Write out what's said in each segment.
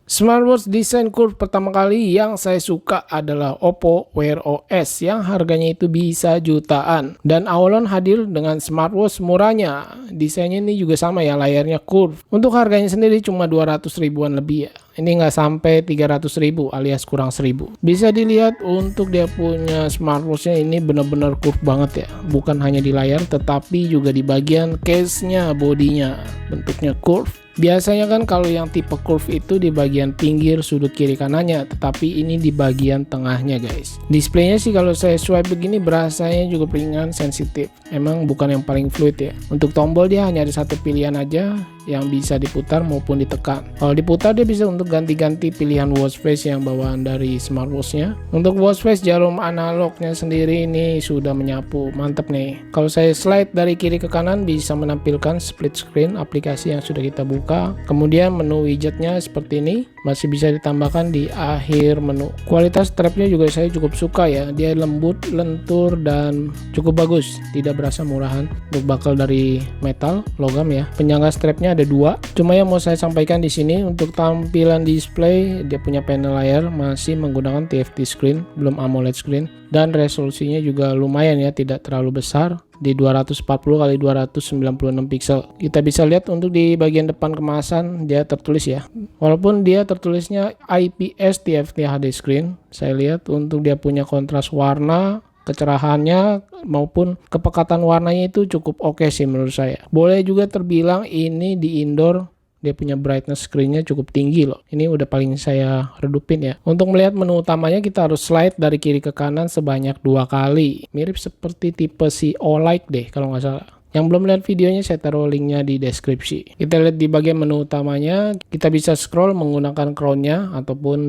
Smartwatch desain curve pertama kali yang saya suka adalah Oppo Wear OS yang harganya itu bisa jutaan. Dan Aulon hadir dengan smartwatch murahnya. Desainnya ini juga sama ya, layarnya curve. Untuk harganya sendiri cuma 200 ribuan lebih ya. Ini nggak sampai 300 ribu alias kurang 1000. Bisa dilihat untuk dia punya smartwatchnya ini benar-benar curve banget ya. Bukan hanya di layar tetapi juga di bagian case-nya, bodinya. Bentuknya curve. Biasanya kan kalau yang tipe curve itu di bagian pinggir sudut kiri kanannya, tetapi ini di bagian tengahnya guys. Displaynya sih kalau saya swipe begini berasanya juga ringan, sensitif. Emang bukan yang paling fluid ya. Untuk tombol dia hanya ada satu pilihan aja yang bisa diputar maupun ditekan. Kalau diputar dia bisa untuk ganti-ganti pilihan watch face yang bawaan dari smartwatchnya. Untuk watch face jarum analognya sendiri ini sudah menyapu, mantep nih. Kalau saya slide dari kiri ke kanan bisa menampilkan split screen aplikasi yang sudah kita buka. Kemudian menu widgetnya seperti ini, masih bisa ditambahkan di akhir menu. Kualitas strapnya juga saya cukup suka ya, dia lembut, lentur dan cukup bagus, tidak berasa murahan. Untuk bakal dari metal, logam ya. Penyangga strapnya ada dua. Cuma yang mau saya sampaikan di sini untuk tampilan display dia punya panel layar masih menggunakan TFT screen, belum AMOLED screen, dan resolusinya juga lumayan ya, tidak terlalu besar di 240 x 296 pixel. Kita bisa lihat untuk di bagian depan kemasan dia tertulis ya. Walaupun dia tertulisnya IPS TFT HD screen, saya lihat untuk dia punya kontras warna, kecerahannya maupun kepekatan warnanya itu cukup oke sih menurut saya. Boleh juga terbilang ini di indoor dia punya brightness screennya cukup tinggi loh. Ini udah paling saya redupin ya. Untuk melihat menu utamanya kita harus slide dari kiri ke kanan sebanyak 2 kali. Mirip seperti tipe si OLED deh kalau nggak salah. Yang belum lihat videonya saya taruh linknya di deskripsi. Kita lihat di bagian menu utamanya, kita bisa scroll menggunakan crown-nya ataupun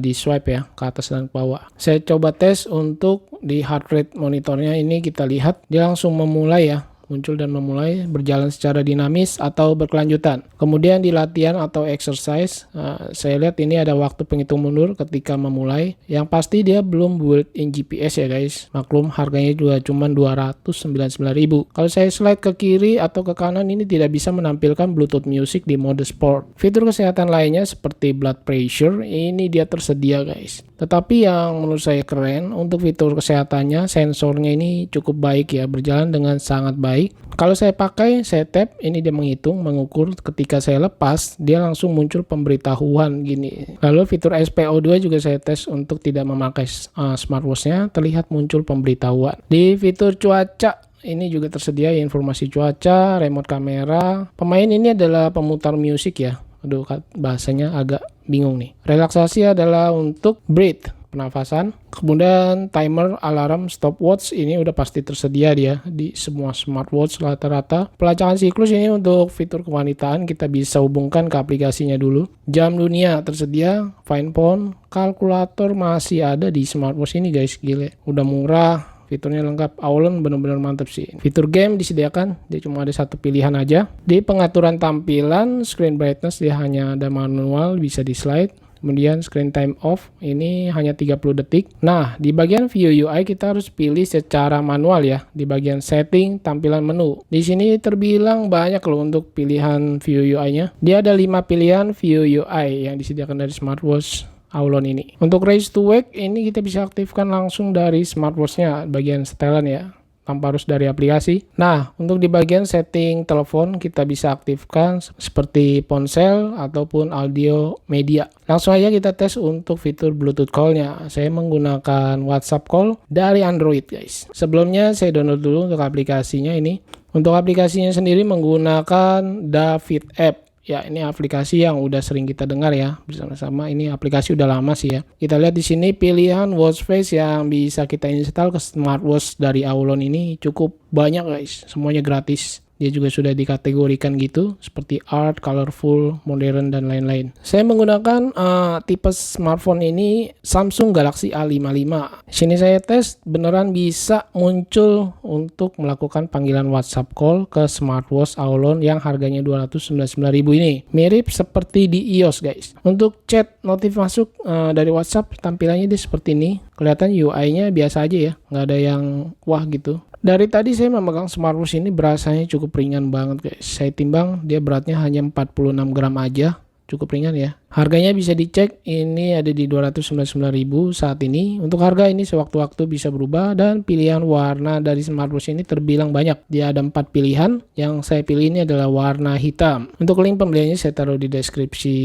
di swipe ya ke atas dan ke bawah. Saya coba tes untuk di heart rate monitornya, ini kita lihat dia langsung memulai ya, muncul dan memulai berjalan secara dinamis atau berkelanjutan. Kemudian di latihan atau exercise, saya lihat ini ada waktu penghitung mundur ketika memulai. Yang pasti dia belum built-in GPS ya guys. Maklum harganya juga cuma 299.000. Kalau saya slide ke kiri atau ke kanan ini tidak bisa menampilkan Bluetooth music di mode sport. Fitur kesehatan lainnya seperti blood pressure ini dia tersedia guys. Tetapi yang menurut saya keren untuk fitur kesehatannya, sensornya ini cukup baik ya, berjalan dengan sangat baik. Kalau saya pakai, saya tap, ini dia menghitung, mengukur. Ketika saya lepas, dia langsung muncul pemberitahuan gini. Lalu fitur SPO2 juga saya tes untuk tidak memakai smartwatchnya, terlihat muncul pemberitahuan. Di fitur cuaca, ini juga tersedia informasi cuaca, remote kamera. Pemain ini adalah pemutar musik ya. Aduh, bahasanya agak bingung nih. Relaksasi adalah untuk breathe, pernafasan. Kemudian timer, alarm, stopwatch ini udah pasti tersedia dia di semua smartwatch rata-rata. Pelacakan siklus ini untuk fitur kewanitaan kita bisa hubungkan ke aplikasinya dulu. Jam dunia tersedia, fine phone, kalkulator masih ada di smartwatch ini guys, gile. Udah murah. Fiturnya lengkap, Aulon benar-benar mantap sih. Fitur game disediakan, dia cuma ada satu pilihan aja. Di pengaturan tampilan, screen brightness dia hanya ada manual, bisa di slide. Kemudian screen time off, ini hanya 30 detik. Nah, di bagian view UI kita harus pilih secara manual ya. Di bagian setting, tampilan menu. Di sini terbilang banyak loh untuk pilihan view UI-nya. Dia ada 5 pilihan view UI yang disediakan dari smartwatch Aulon ini. Untuk raise to wake ini kita bisa aktifkan langsung dari smartwatchnya bagian setelan ya, tanpa harus dari aplikasi. Nah, untuk di bagian setting telepon kita bisa aktifkan seperti ponsel ataupun audio media. Langsung aja kita tes untuk fitur Bluetooth call-nya. Saya menggunakan WhatsApp call dari Android guys. Sebelumnya saya download dulu untuk aplikasinya ini. Untuk aplikasinya sendiri menggunakan David App. Ya, ini aplikasi yang udah sering kita dengar ya bersama-sama. Ini aplikasi udah lama sih ya. Kita lihat di sini pilihan watch face yang bisa kita install ke smartwatch dari Aulon ini cukup banyak guys. Semuanya gratis. Dia juga sudah dikategorikan gitu seperti art, colorful, modern dan lain-lain. Saya menggunakan tipe smartphone ini Samsung Galaxy A55. Sini saya tes beneran bisa muncul untuk melakukan panggilan WhatsApp call ke smartwatch Aulon yang harganya 299.000 ini. Mirip seperti di iOS guys. Untuk chat notif masuk dari WhatsApp tampilannya dia seperti ini. Kelihatan UI-nya biasa aja ya, nggak ada yang wah gitu. Dari tadi saya memegang smartwatch ini berasanya cukup ringan banget guys. Saya timbang dia beratnya hanya 46 gram aja. cukup ringan ya. Harganya bisa dicek, ini ada di 299.000 saat ini. Untuk harga ini sewaktu-waktu bisa berubah, dan pilihan warna dari smartwatch ini terbilang banyak. Dia ada 4 pilihan, yang saya pilih ini adalah warna hitam. Untuk link pembeliannya saya taruh di deskripsi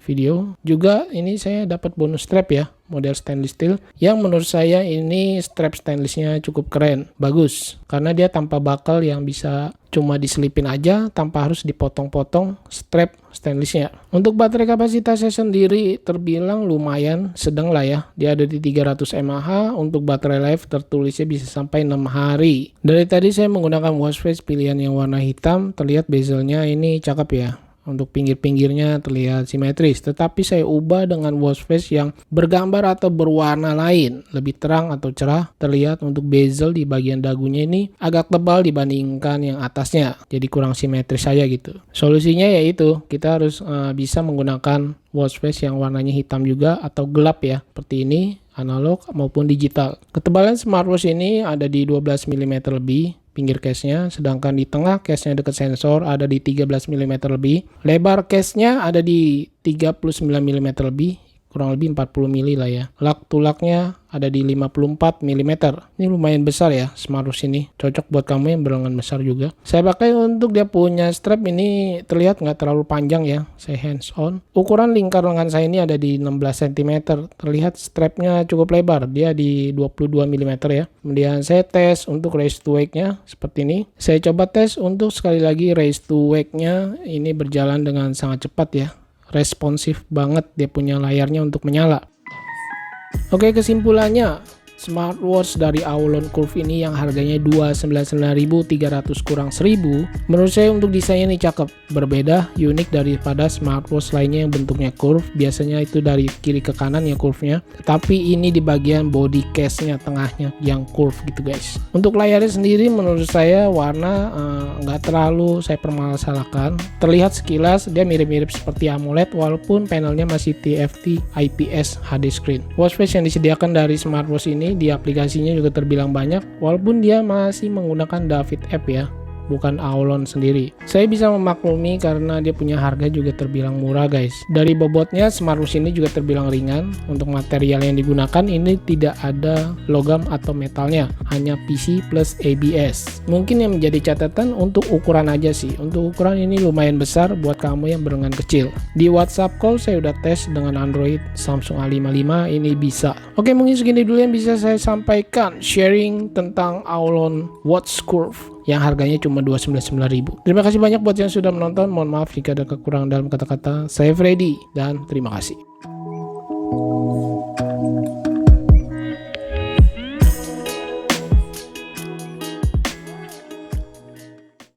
video. Juga ini saya dapat bonus strap ya, model stainless steel, yang menurut saya ini strap stainlessnya cukup keren, bagus, karena dia tanpa bakal yang bisa cuma diselipin aja tanpa harus dipotong-potong strap stainlessnya. Untuk baterai kapasitasnya sendiri terbilang lumayan sedang lah ya, dia ada di 300 mAh. Untuk baterai life tertulisnya bisa sampai 6 hari. Dari tadi saya menggunakan watch face pilihan yang warna hitam, terlihat bezelnya ini cakep ya. Untuk pinggir-pinggirnya terlihat simetris, tetapi saya ubah dengan watch face yang bergambar atau berwarna lain, lebih terang atau cerah. Terlihat untuk bezel di bagian dagunya ini agak tebal dibandingkan yang atasnya, jadi kurang simetris saja gitu. Solusinya yaitu kita harus bisa menggunakan watch face yang warnanya hitam juga atau gelap ya, seperti ini, analog maupun digital. Ketebalan smartwatch ini ada di 12 mm lebih pinggir case-nya, sedangkan di tengah case-nya dekat sensor ada di 13 mm lebih. Lebar case-nya ada di 39 mm lebih, kurang lebih 40 mm lah ya. Lak to laknya ada di 54 mm. Ini lumayan besar ya smartwatch ini, cocok buat kamu yang berlengan besar juga. Saya pakai untuk dia punya strap ini terlihat nggak terlalu panjang ya, saya hands on. Ukuran lingkar lengan saya ini ada di 16 cm, terlihat strapnya cukup lebar, dia di 22 mm ya. Kemudian saya tes untuk raise to wake-nya seperti ini. Saya coba tes untuk sekali lagi raise to wake-nya, ini berjalan dengan sangat cepat ya, responsif banget, dia punya layarnya untuk menyala. Oke, kesimpulannya smartwatch dari Aulon Curve ini yang harganya 299.300 kurang 1.000, menurut saya untuk desainnya ini cakep, berbeda, unik daripada smartwatch lainnya yang bentuknya curve. Biasanya itu dari kiri ke kanan ya curve-nya, tapi ini di bagian body case-nya tengahnya yang curve gitu guys. Untuk layarnya sendiri menurut saya warna nggak terlalu saya permasalahkan. Terlihat sekilas dia mirip-mirip seperti AMOLED walaupun panelnya masih TFT IPS HD screen. Watch face yang disediakan dari smartwatch ini di aplikasinya juga terbilang banyak, walaupun dia masih menggunakan David app ya, bukan Aulon sendiri. Saya bisa memaklumi karena dia punya harga juga terbilang murah guys. Dari bobotnya smartwatch ini juga terbilang ringan. Untuk material yang digunakan ini tidak ada logam atau metalnya, hanya PC plus ABS. Mungkin yang menjadi catatan untuk ukuran aja sih. Untuk ukuran ini lumayan besar buat kamu yang berlengan kecil. Di WhatsApp call saya udah tes dengan Android Samsung A55, ini bisa. Oke, mungkin segini dulu yang bisa saya sampaikan sharing tentang Aulon Watch Curve yang harganya cuma 299.000. Terima kasih banyak buat yang sudah menonton. Mohon maaf jika ada kekurangan dalam kata-kata. Saya Freddy dan terima kasih.